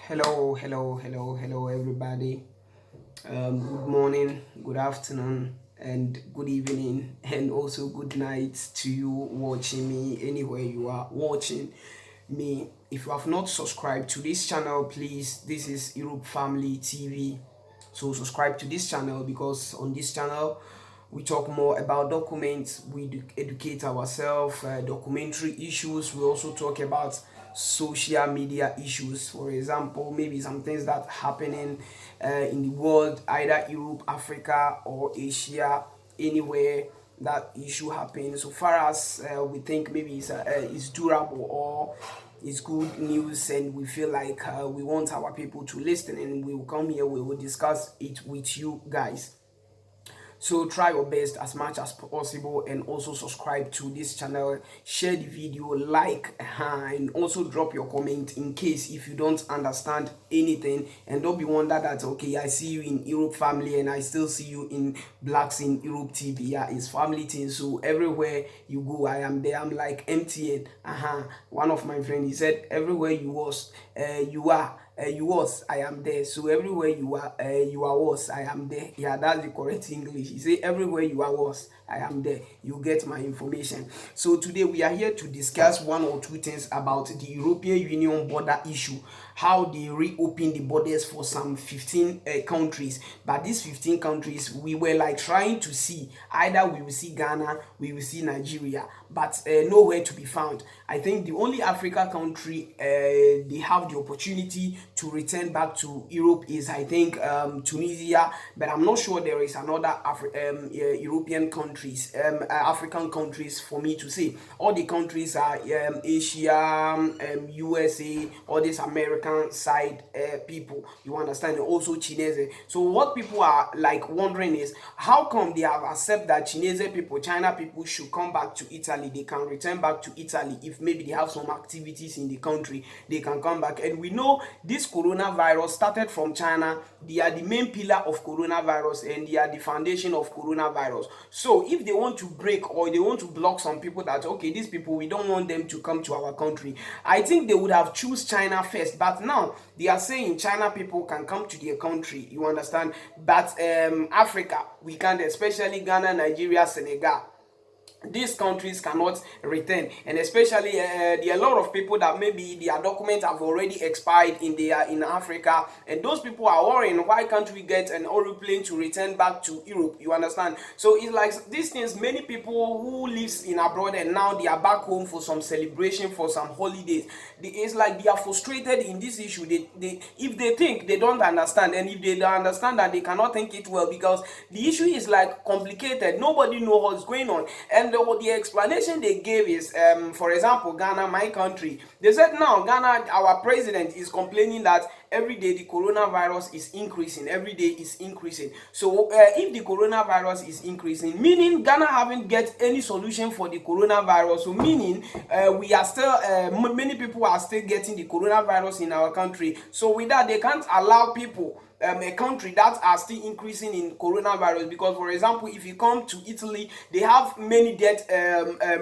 Hello, everybody. Good morning, good afternoon, and good evening, and also good night to you watching me anywhere you are watching me. If you have not subscribed to this channel, please, this is Europe Family TV. So, subscribe to this channel because on this channel, we talk more about documents, we educate ourselves, documentary issues. We also talk about social media issues. For example, maybe some things that happening in the world, either Europe, Africa, or Asia, anywhere that issue happens. So far as we think maybe it's durable or it's good news, and we feel like we want our people to listen, and we will come here, we will discuss it with you guys. So try your best as much as possible, and also subscribe to this channel, share the video, like, and also drop your comment in case if you don't understand anything. And don't be wonder that okay, I see you in Europe Family and I still see you in Blacks in Europe TV. Yeah, it's family thing, so everywhere you go I am there. I'm like MTN. One of my friends, he said everywhere you was you are, you was, I am there. So everywhere you are was, I am there. Yeah, that's the correct English. He say everywhere you are was, I am there. You get my information. So today we are here to discuss one or two things about the European Union border issue, how they reopen the borders for some 15 countries. But these 15 countries, we were like trying to see either we will see Ghana, we will see Nigeria, but nowhere to be found. I think the only Africa country they have the opportunity to return back to Europe is, I think, Tunisia, but I'm not sure there is another European countries, African countries for me to say. All the countries are Asia, USA, all these American side people, you understand, and also Chinese. So what people are like wondering is how come they have accepted that Chinese people, China people should come back to Italy, they can return back to Italy if maybe they have some activities in the country, they can come back. And we know this coronavirus started from China. They are the main pillar of coronavirus, and they are the foundation of coronavirus. So if they want to break or they want to block some people that okay, these people, we don't want them to come to our country, I think they would have choose China first. But now they are saying China people can come to their country, you understand, but Africa we can't, especially Ghana, Nigeria, Senegal, these countries cannot return. And especially there are a lot of people that maybe their documents have already expired in Africa, and those people are worrying, why can't we get an aeroplane to return back to Europe, you understand. So it's like these things, many people who lives in abroad and now they are back home for some celebration, for some holidays, it's like they are frustrated in this issue. They if they think, they don't understand, and if they don't understand that, they cannot think it well, because the issue is like complicated, nobody knows what's going on. And the explanation they gave is, for example, Ghana, my country, they said now Ghana, our president is complaining that every day the coronavirus is increasing, every day is increasing. So if the coronavirus is increasing, meaning Ghana haven't get any solution for the coronavirus, so meaning we are still many people are still getting the coronavirus in our country. So with that, they can't allow people, a country that are still increasing in coronavirus, because for example, if you come to Italy, they have many death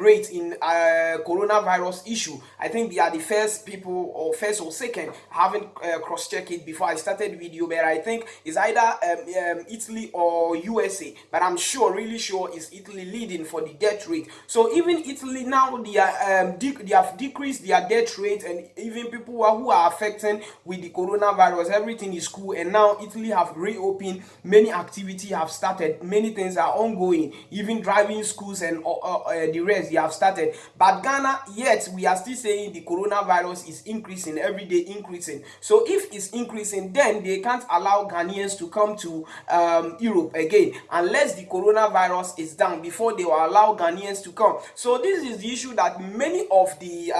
rates in coronavirus issue. I think they are the first people, or first or second. I haven't cross-checked it before I started the video, but I think it's either Italy or USA, but I'm sure, really sure, is Italy leading for the death rate. So even Italy now, they have decreased their death rate, and even people who are affected with the coronavirus, everything is cool. And now Italy have reopened, many activities have started, many things are ongoing, even driving schools and the rest, they have started. But Ghana, yet we are still saying the coronavirus is increasing, every day increasing. So if it's increasing, then they can't allow Ghanaians to come to Europe again unless the coronavirus is down, before they will allow Ghanaians to come. So this is the issue that many of the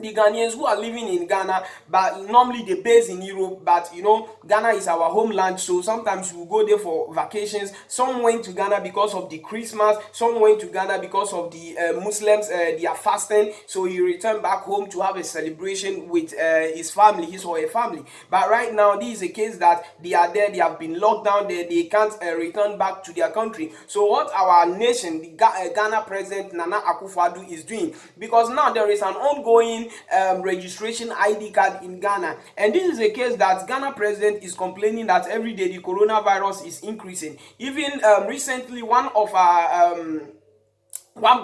Ghanaians who are living in Ghana, but normally they base in Europe, but you know, Ghana is our homeland, so sometimes we go there for vacations. Some went to Ghana because of the Christmas, some went to Ghana because of the Muslims, they are fasting, so he returned back home to have a celebration with his family, his or her family. But right now, this is a case that they are there, they have been locked down there, they can't return back to their country. So what our nation, the Ghana president Nana Akufo-Addo is doing, because now there is an ongoing registration ID card in Ghana. And this is a case that Ghana president is complaining that every day the coronavirus is increasing. Even recently, one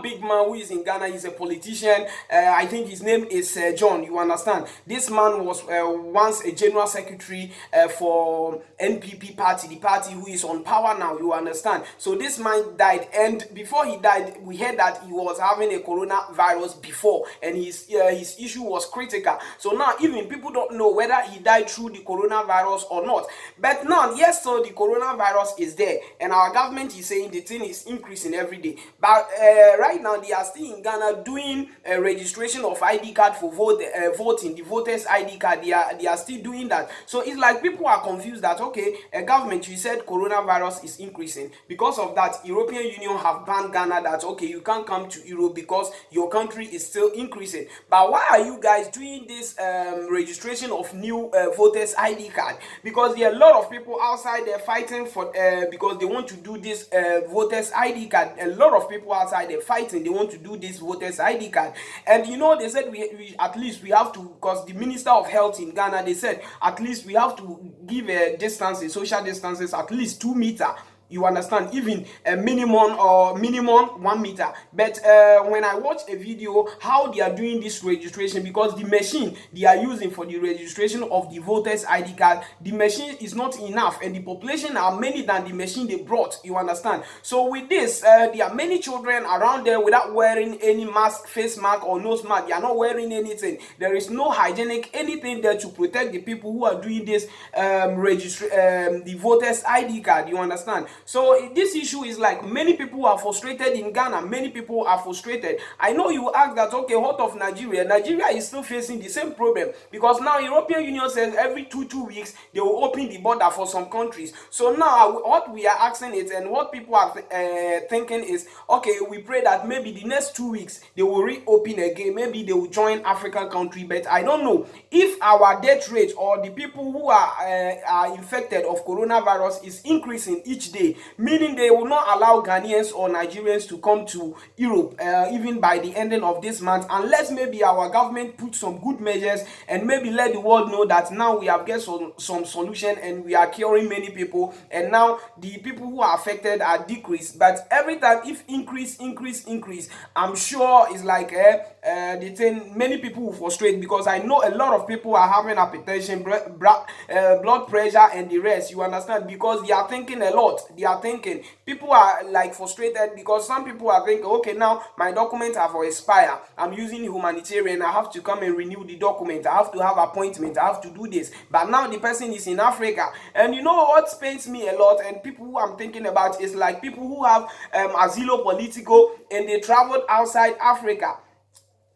big man who is in Ghana is a politician. I think his name is John. You understand? This man was once a general secretary for NPP party, the party who is on power now. You understand? So this man died, and before he died, we heard that he was having a coronavirus before, and his issue was critical. So now even people don't know whether he died through the coronavirus or not. But now, yes, so the coronavirus is there, and our government is saying the thing is increasing every day. But right now they are still in Ghana doing registration of ID card for voting, the voters ID card. They are still doing that. So it's like people are confused that, okay, a government, you said coronavirus is increasing. Because of that, European Union have banned Ghana that, okay, you can't come to Europe because your country is still increasing. But why are you guys doing this registration of new voters ID card? Because there are a lot of people outside there fighting for because they want to do this voters ID card. A lot of people outside there fighting, they want to do this voters ID card. And you know, they said we at least we have to, because the Minister of Health in Ghana, they said at least we have to give a distance, social distances, at least 2 meters. You understand? Even a minimum 1 meter. But when I watch a video how they are doing this registration, because the machine they are using for the registration of the voters ID card, the machine is not enough, and the population are many than the machine they brought. You understand? So with this, there are many children around there without wearing any mask, face mask or nose mask. They are not wearing anything. There is no hygienic anything there to protect the people who are doing this the voters ID card. You understand? So this issue is like many people are frustrated in Ghana. Many people are frustrated. I know you ask that, okay, what of Nigeria? Nigeria is still facing the same problem, because now European Union says every two weeks they will open the border for some countries. So now what we are asking is, and what people are thinking is, okay, we pray that maybe the next 2 weeks they will reopen again. Maybe they will join African country. But I don't know if our death rate or the people who are infected of coronavirus is increasing each day, meaning they will not allow Ghanaians or Nigerians to come to Europe even by the ending of this month, unless maybe our government put some good measures and maybe let the world know that now we have get some solution and we are curing many people, and now the people who are affected are decreased. But every time if increase, I'm sure it's like the thing many people will frustrate, because I know a lot of people are having hypertension, blood pressure and the rest. You understand? Because they are thinking a lot. They are thinking, people are like frustrated, because some people are thinking, okay, now my documents have expired, I'm using humanitarian, I have to come and renew the document, I have to have appointment, I have to do this. But now the person is in Africa. And you know what pains me a lot, and people who I'm thinking about, is like people who have asilo politico and they traveled outside Africa.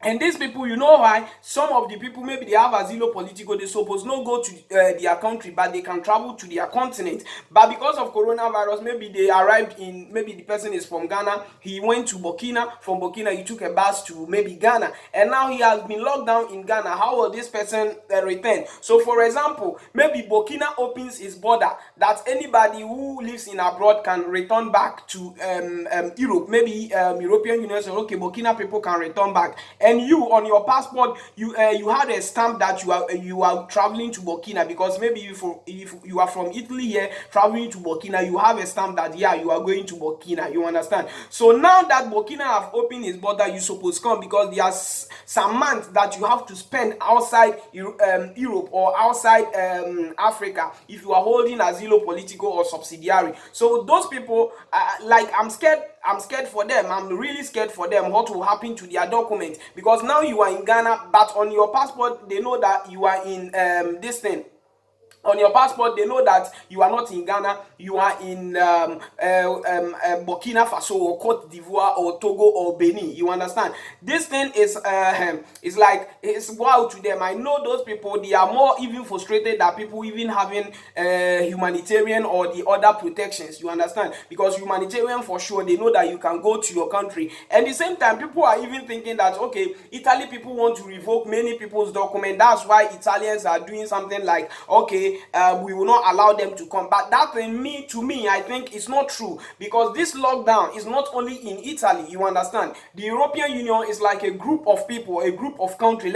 And these people, you know why? Some of the people, maybe they have asilo politico, they suppose not go to their country, but they can travel to their continent. But because of coronavirus, maybe they arrived in, maybe the person is from Ghana, he went to Burkina, from Burkina he took a bus to maybe Ghana, and now he has been locked down in Ghana. How will this person return? So for example, maybe Burkina opens its border, that anybody who lives in abroad can return back to Europe. Maybe European Union says, okay, Burkina people can return back. And you on your passport, you had a stamp that you are traveling to Burkina, because maybe if you are from Italy here traveling to Burkina, you have a stamp that yeah, you are going to Burkina. You understand? So now that Burkina have opened its border, you suppose come, because there are some months that you have to spend outside Europe or outside Africa if you are holding asilo politico or subsidiary. So those people, like I'm scared for them. I'm really scared for them. What will happen to their documents? Because now you are in Ghana, but on your passport they know that you are in this thing. On your passport, they know that you are not in Ghana, you are in Burkina Faso or Cote d'Ivoire or Togo or Benin. You understand? This thing is like, it's wow to them. I know those people, they are more even frustrated than people even having humanitarian or the other protections. You understand? Because humanitarian, for sure, they know that you can go to your country. And at the same time, people are even thinking that, okay, Italy people want to revoke many people's documents. That's why Italians are doing something like, okay, okay, we will not allow them to come. But that thing, to me, I think it's not true, because this lockdown is not only in Italy. You understand? The European Union is like a group of people, a group of countries.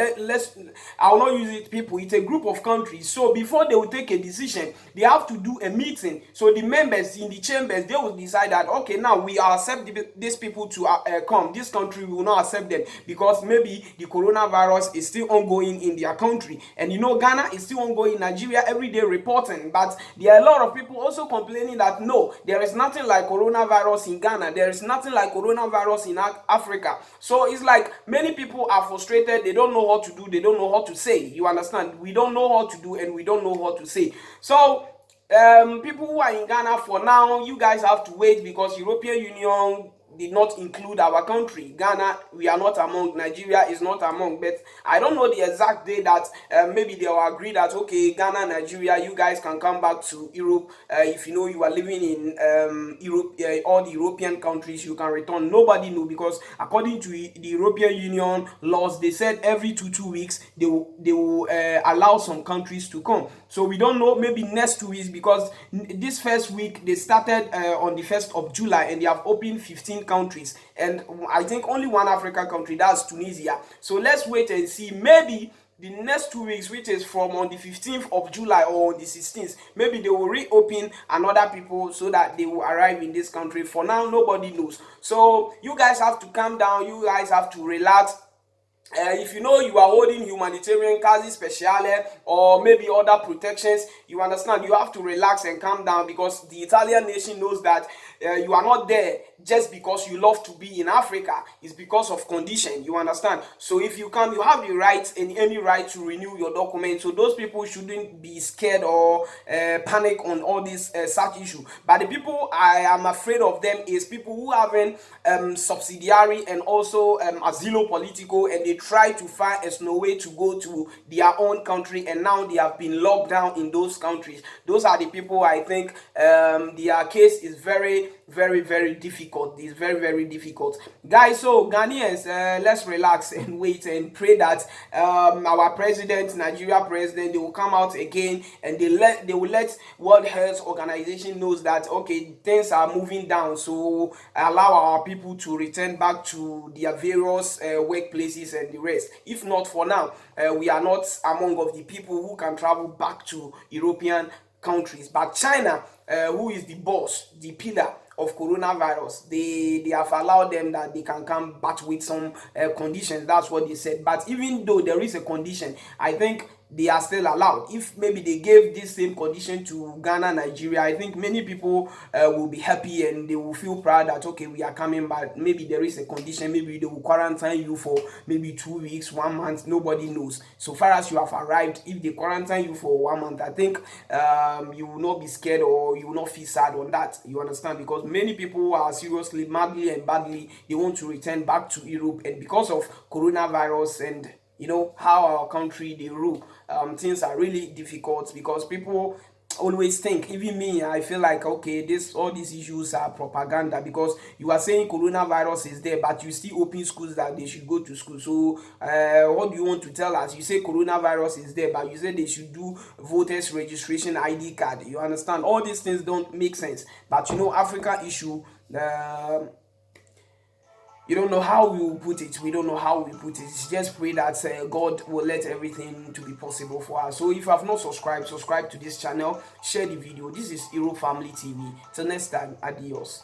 I will not use it people. It's a group of countries. So before they will take a decision, they have to do a meeting. So the members in the chambers, they will decide that, okay, now we accept these people to come. This country will not accept them because maybe the coronavirus is still ongoing in their country. And you know, Ghana is still ongoing. Nigeria every day reporting. But there are a lot of people also complaining that no, there is nothing like coronavirus in Ghana. There is nothing like coronavirus in Africa. So it's like many people are frustrated. They don't know what to do. They don't know what to say. You understand? We don't know what to do and we don't know what to say. So people who are in Ghana, for now, you guys have to wait, because European Union did not include our country. Ghana, we are not among. Nigeria is not among. But I don't know the exact day that maybe they will agree that, okay, Ghana, Nigeria, you guys can come back to Europe. If you know you are living in Europe, all the European countries, you can return. Nobody know, because according to the European Union laws, they said every 2 weeks they will allow some countries to come. So we don't know, maybe next 2 weeks, because this first week they started on the 1st of July and they have opened 15 countries, and I think only one African country, that's Tunisia. So let's wait and see. Maybe the next 2 weeks, which is from on the 15th of July or on the 16th, maybe they will reopen another people so that they will arrive in this country. For now, nobody knows. So you guys have to calm down. You guys have to relax. If you know you are holding humanitarian casi speciale or maybe other protections, you understand, you have to relax and calm down, because the Italian nation knows that you are not there just because you love to be in Africa. It's because of condition. You understand? So if you come, you have the right and any right to renew your documents. So those people shouldn't be scared or panic on all this such issue. But the people I am afraid of them is people who haven't subsidiary and also asilo politico, and they try to find a snow way to go to their own country, and now they have been locked down in those countries. Those are the people I think their case is very, very, very difficult. It's very, very difficult, guys. So Ghanaians, let's relax and wait and pray that our president, Nigeria president, they will come out again and they will let World Health Organization knows that, okay, things are moving down, so allow our people to return back to their various workplaces and the rest. If not, for now, we are not among of the people who can travel back to European countries. But China, who is the boss, the pillar of coronavirus, they have allowed them that they can come back with some conditions. That's what they said. But even though there is a condition, I think they are still allowed. If maybe they gave this same condition to Ghana, Nigeria, I think many people will be happy and they will feel proud that, okay, we are coming back. Maybe there is a condition, maybe they will quarantine you for maybe 2 weeks, 1 month, nobody knows. So far as you have arrived, if they quarantine you for 1 month, I think you will not be scared or you will not feel sad on that. You understand? Because many people are seriously, madly and badly, they want to return back to Europe, and because of coronavirus and you know how our country they rule, things are really difficult, because people always think, even me, I feel like, okay, all these issues are propaganda, because you are saying coronavirus is there, but you still open schools that they should go to school. So what do you want to tell us? You say coronavirus is there, but you say they should do voters registration ID card. You understand? All these things don't make sense. But you know, Africa issue, you don't know how we will put it. We don't know how we put it. Just pray that God will let everything to be possible for us. So if you have not subscribed, subscribe to this channel, share the video. This is Hero Family TV. Till next time, adios.